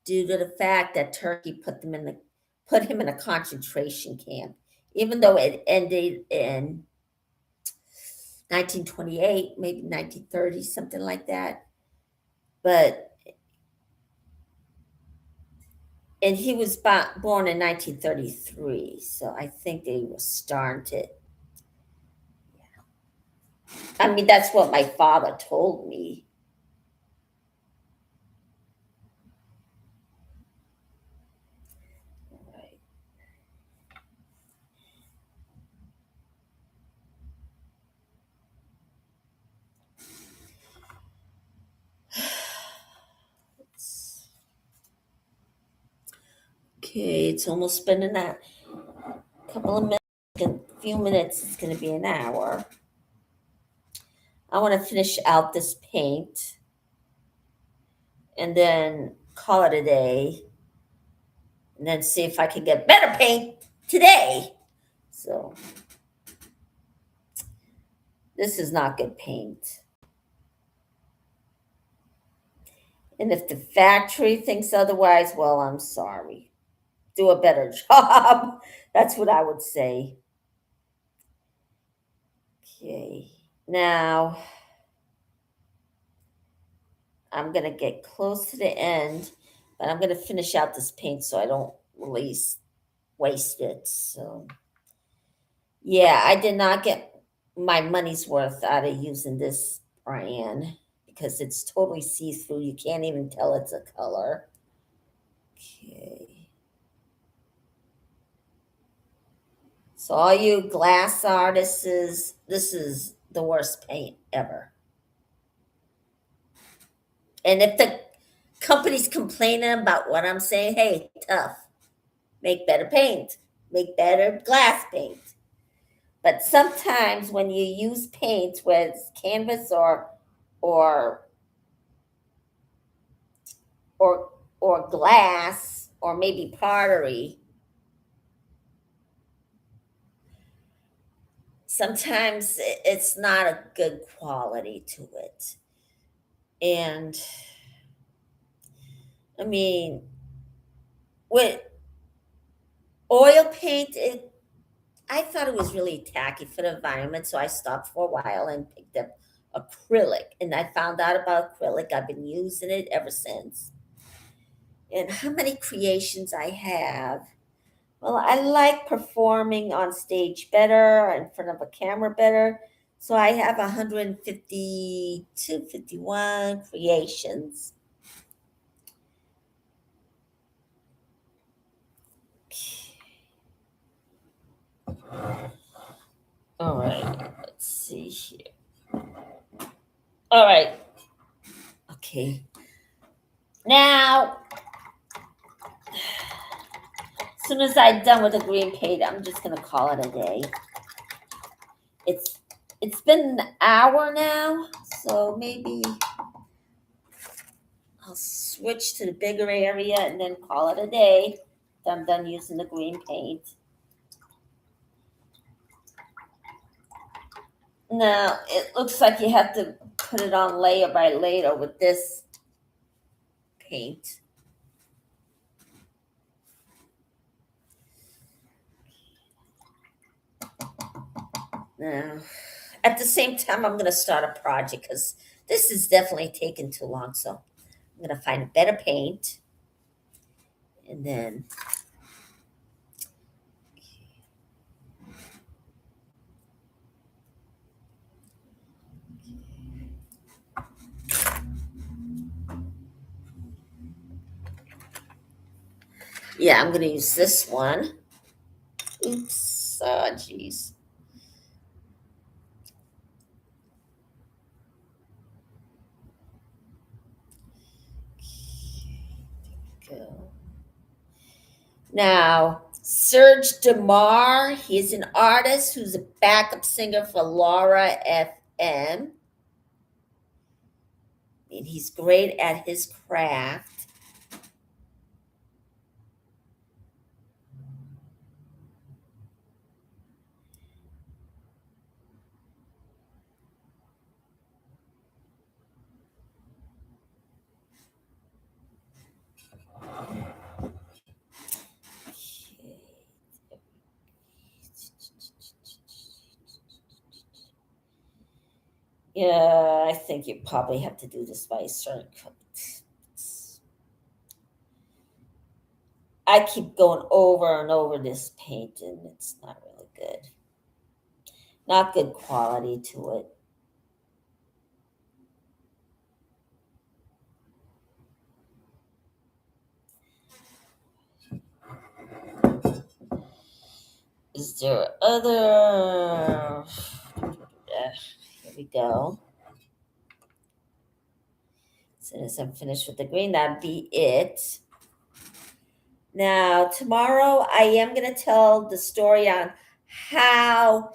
[SPEAKER 1] due to the fact that Turkey put him in a concentration camp, even though it ended in 1928, maybe 1930, something like that. And he was born in 1933, so I think they were starting to. I mean, that's what my father told me. Right. Okay, it's almost been a couple of minutes. A few minutes, it's going to be an hour. I want to finish out this paint and then call it a day, and then see if I can get better paint today. So this is not good paint. And if the factory thinks otherwise, well, I'm sorry. Do a better job. That's what I would say. Okay. Now, I'm going to get close to the end, but I'm going to finish out this paint so I don't waste it. So, yeah, I did not get my money's worth out of using this brand because it's totally see-through. You can't even tell it's a color. Okay. So all you glass artists, this is the worst paint ever. And if the company's complaining about what I'm saying, hey, tough. Make better paint. Make better glass paint. But sometimes when you use paint, whether it's canvas or or or glass or maybe pottery, sometimes it's not a good quality to it. And I mean, with oil paint, I thought it was really tacky for the environment, so I stopped for a while and picked up acrylic. And I found out about acrylic. I've been using it ever since. And how many creations I have? Well, I like performing on stage better, in front of a camera better. So I have 152, 51 creations. All right, let's see here. All right, okay. Now, as soon as I'm done with the green paint, I'm just gonna call it a day. It's it's been an hour now, so maybe I'll switch to the bigger area and then call it a day. I'm done using the green paint. Now, it looks like you have to put it on layer by layer with this paint. Now, at the same time, I'm going to start a project because this is definitely taking too long. So I'm going to find a better paint. And then, yeah, I'm going to use this one. Oops. Oh, geez. Go. Now, Serge DeMar, he's an artist who's a backup singer for Laura FM. And he's great at his craft. Yeah, I think you probably have to do this by a certain code. I keep going over and over this paint, and it's not really good. Not good quality to it. Is there other? Here we go. As soon as I'm finished with the green, that'd be it. Now, tomorrow I am going to tell the story on how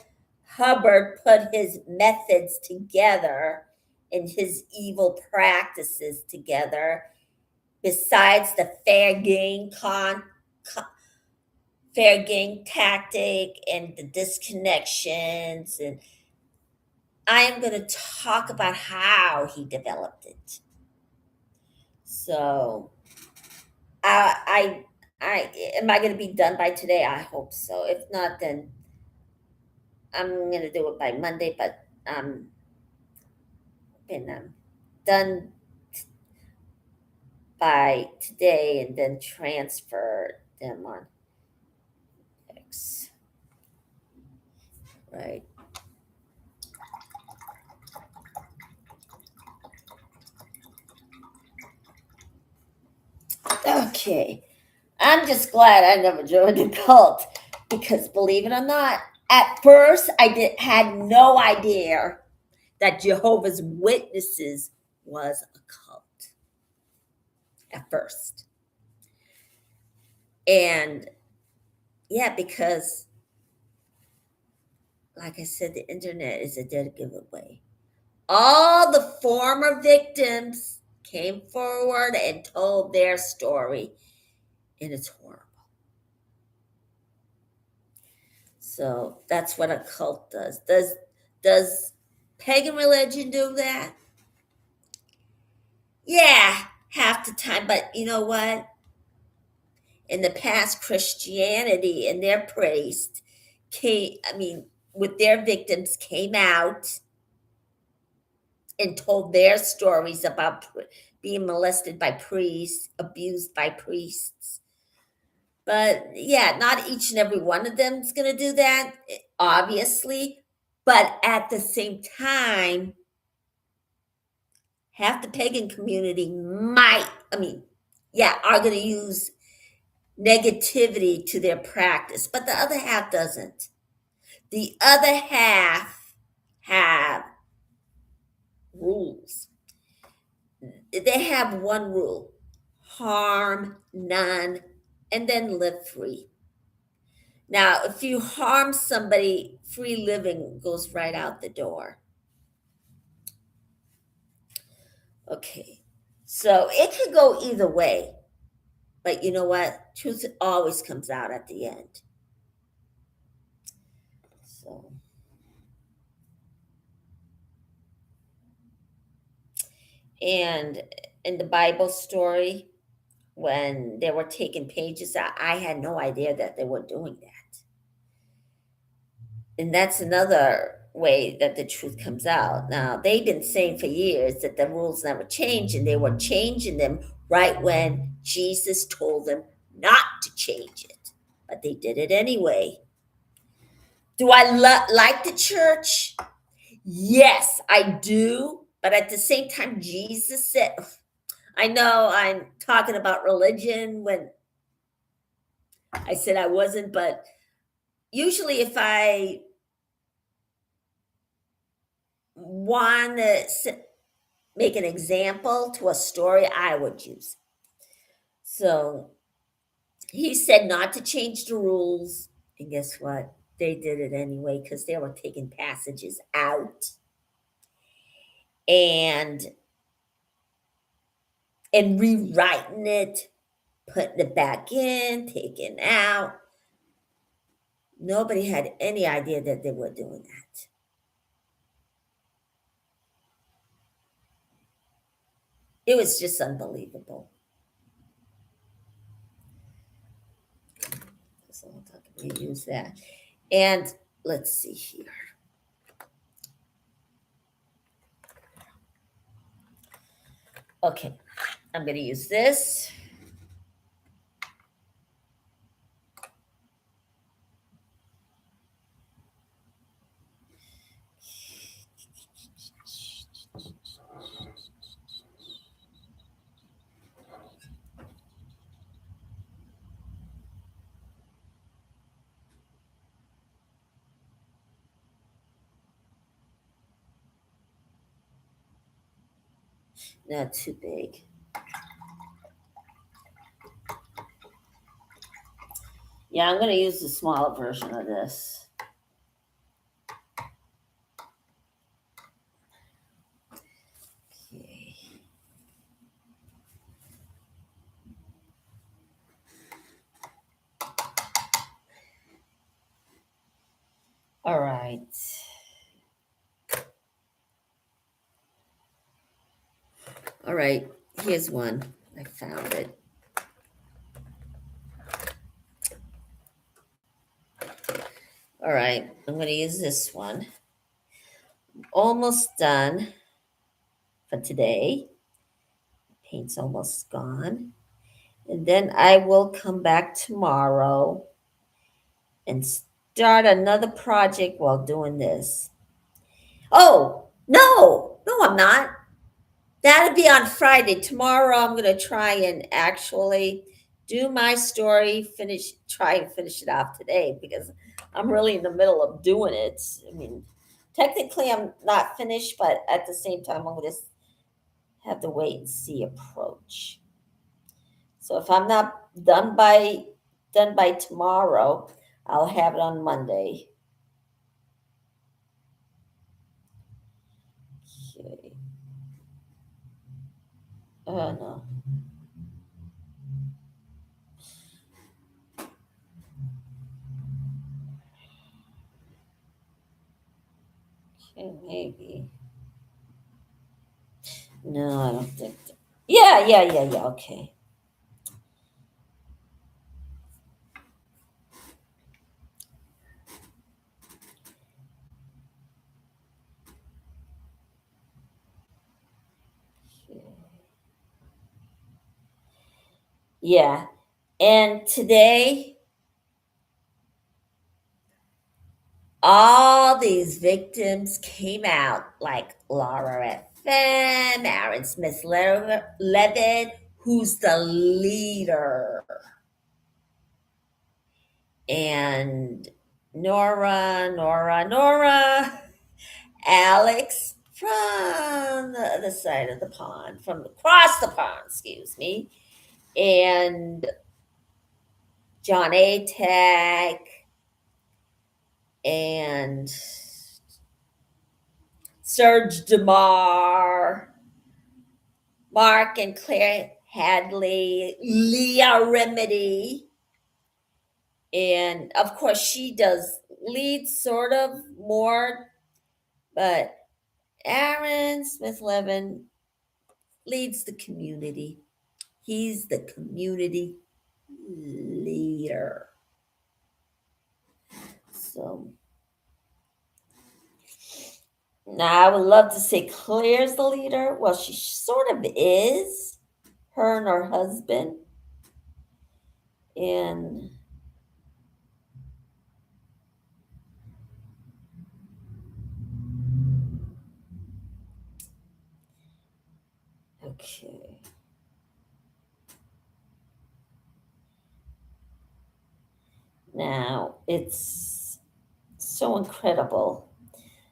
[SPEAKER 1] Hubbard put his methods together and his evil practices together, besides the fair game tactic and the disconnections. And I am going to talk about how he developed it. So, I am I going to be done by today? I hope so. If not, then I'm going to do it by Monday. But and I'm done by today, and then transfer them on X. Right. Okay. I'm just glad I never joined a cult because, believe it or not, at first had no idea that Jehovah's Witnesses was a cult at first. And yeah, because like I said, the internet is a dead giveaway. All the former victims came forward and told their story, and it's horrible. So that's what a cult does. Does pagan religion do that? Yeah, half the time. But you know what? In the past, Christianity and their priests with their victims came out and told their stories about being molested by priests, abused by priests. But yeah, not each and every one of them is going to do that, obviously. But at the same time, half the pagan community are going to use negativity to their practice, but the other half doesn't. The other half have rules. They have one rule: harm none, and then live free. Now, if you harm somebody, free living goes right out the door. Okay. So it could go either way. But you know what? Truth always comes out at the end. So, and in the Bible story, when they were taking pages out, I had no idea that they were doing that. And that's another way that the truth comes out. Now, they've been saying for years that the rules never change, and they were changing them right when Jesus told them not to change it. But they did it anyway. Do I like the church? Yes, I do. But at the same time, Jesus said, I know I'm talking about religion when I said I wasn't, but usually if I want to make an example to a story, I would use. So he said not to change the rules. And guess what? They did it anyway because they were taking passages out and rewriting it, putting it back in, taking out. Nobody had any idea that they were doing that. It was just unbelievable. So I'm going to use that. And let's see here. Okay, I'm going to use this. Not too big. Yeah, I'm going to use the smaller version of this. Okay. All right. All right, here's one. I found it. All right, I'm going to use this one. Almost done for today. Paint's almost gone. And then I will come back tomorrow and start another project while doing this. Oh, no, I'm not. That'll be on Friday. Tomorrow I'm going to try and actually do my story, try and finish it off today because I'm really in the middle of doing it. I mean, technically I'm not finished, but at the same time I'm going to have the wait and see approach. So if I'm not done by tomorrow, I'll have it on Monday. Okay. Oh no. Okay, maybe. No, I don't think. Yeah. Okay. Yeah. And today, all these victims came out, like Laura FM, Aaron Smith Levin, who's the leader. And Nora, Alex from the other side of the pond, from across the pond, excuse me, and John A. Tag, and Serge DeMar, Mark and Claire Hadley, Leah Remedy, and of course she does lead sort of more, but Aaron Smith Levin leads the community. He's the community leader. So now I would love to say Claire's the leader. Well, she sort of is, her and her husband. And okay. Now it's so incredible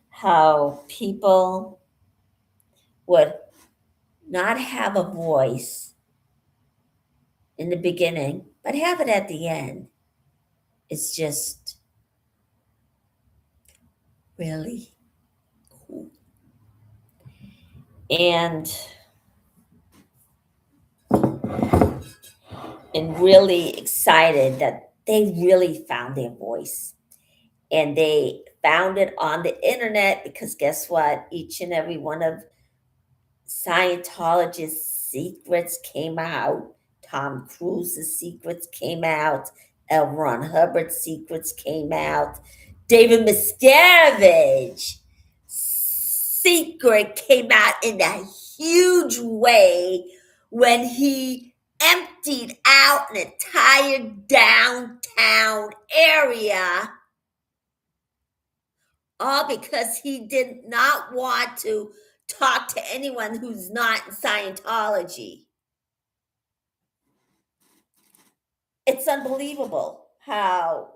[SPEAKER 1] how people would not have a voice in the beginning, but have it at the end. It's just really cool. And really excited that they really found their voice. And they found it on the internet because guess what? Each and every one of Scientologist's secrets came out. Tom Cruise's secrets came out. L. Ron Hubbard's secrets came out. David Miscavige's secret came out in a huge way when he emptied out an entire downtown area, all because he did not want to talk to anyone who's not in Scientology. It's unbelievable how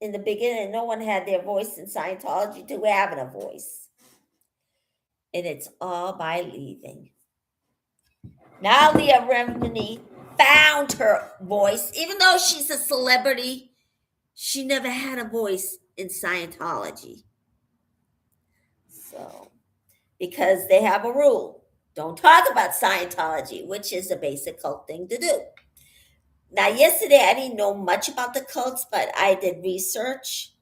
[SPEAKER 1] in the beginning no one had their voice in Scientology to having a voice. And it's all by leaving. Now Leah Remini found her voice. Even though she's a celebrity, she never had a voice in Scientology. So, because they have a rule, don't talk about Scientology, which is a basic cult thing to do. Now, yesterday I didn't know much about the cults, but I did research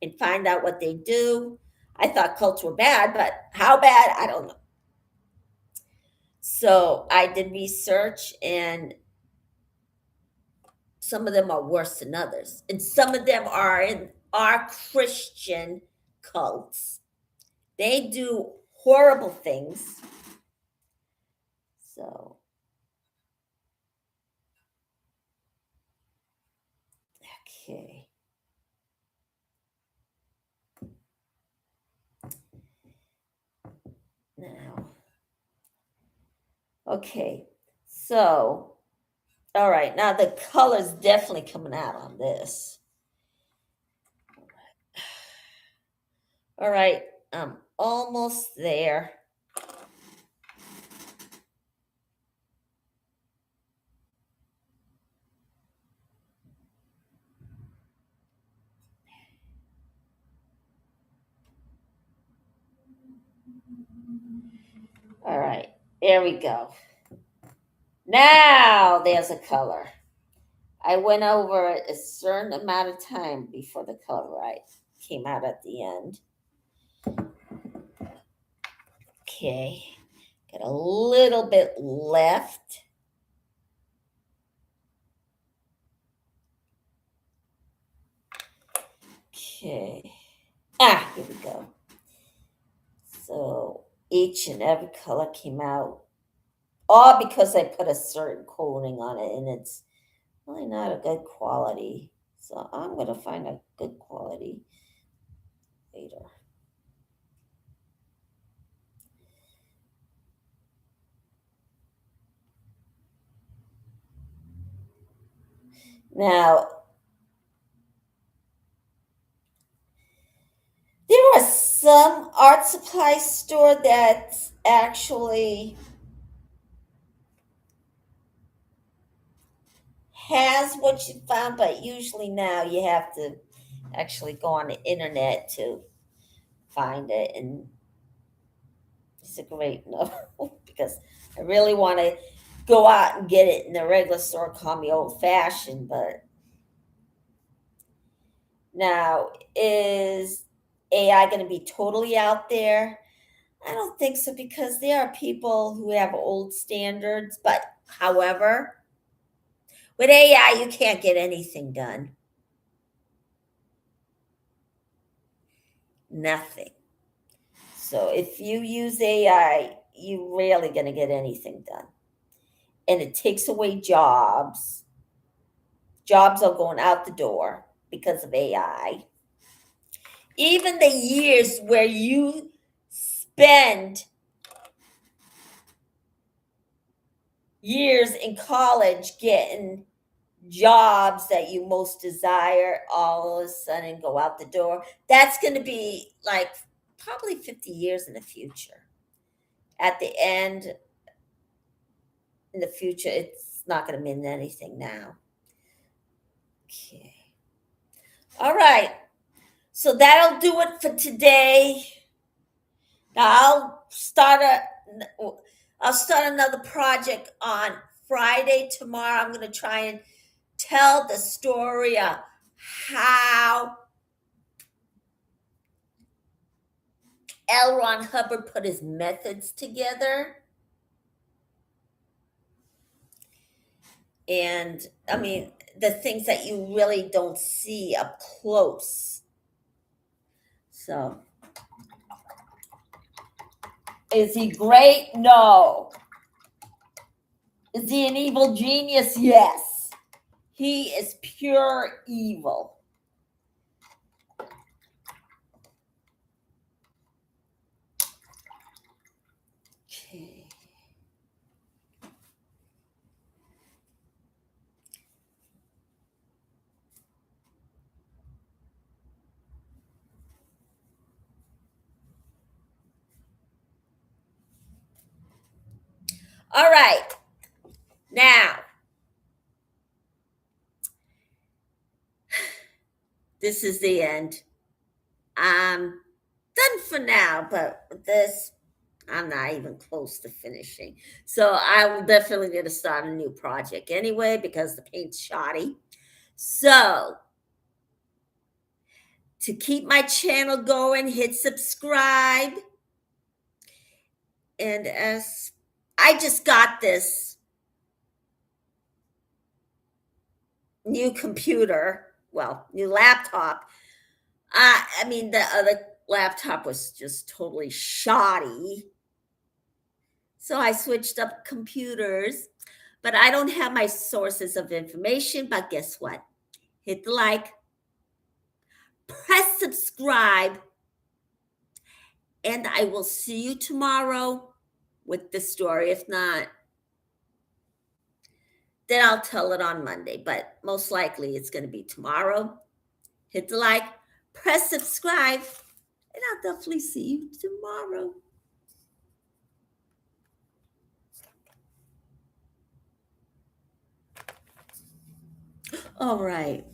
[SPEAKER 1] and find out what they do. I thought cults were bad, but how bad, I don't know. So I did research, and some of them are worse than others. And some of them are Christian cults. They do horrible things. So, okay. Now, okay. So, all right. Now the color's definitely coming out on this. All right. I'm almost there. All right. There we go. Now there's a color. I went over a certain amount of time before the color right came out at the end. Okay. Got a little bit left. Okay. Here we go. So each and every color came out, all because I put a certain coating on it, and it's really not a good quality. So I'm going to find a good quality later. Now, some art supply store that actually has what you found, but usually now you have to actually go on the internet to find it. And it's a great no because I really want to go out and get it in the regular store. Call me old fashioned, but now is AI going to be totally out there? I don't think so because there are people who have old standards. But however, with AI, you can't get anything done. Nothing. So if you use AI, you're rarely going to get anything done. And it takes away jobs. Jobs are going out the door because of AI. Even the years where you spend years in college getting jobs that you most desire all of a sudden go out the door. That's going to be like probably 50 years in the future. At the end, in the future, it's not going to mean anything now. Okay. All right. So that'll do it for today. Now I'll start another project on Friday tomorrow. I'm going to try and tell the story of how L. Ron Hubbard put his methods together. And I mean, the things that you really don't see up close. So, is he great? No. Is he an evil genius? Yes. He is pure evil. Okay. All right. Now, this is the end. I'm done for now, but with this, I'm not even close to finishing. So I will definitely going to start a new project anyway because the paint's shoddy. So to keep my channel going, hit subscribe. And as I just got this new computer, well, new laptop. I mean, the other laptop was just totally shoddy. So I switched up computers, but I don't have my sources of information. But guess what? Hit the like, press subscribe, and I will see you tomorrow with the story. If not, then I'll tell it on Monday, but most likely it's going to be tomorrow. Hit the like, press subscribe, and I'll definitely see you tomorrow. All right.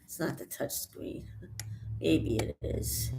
[SPEAKER 1] It's not the touch screen. Maybe it is.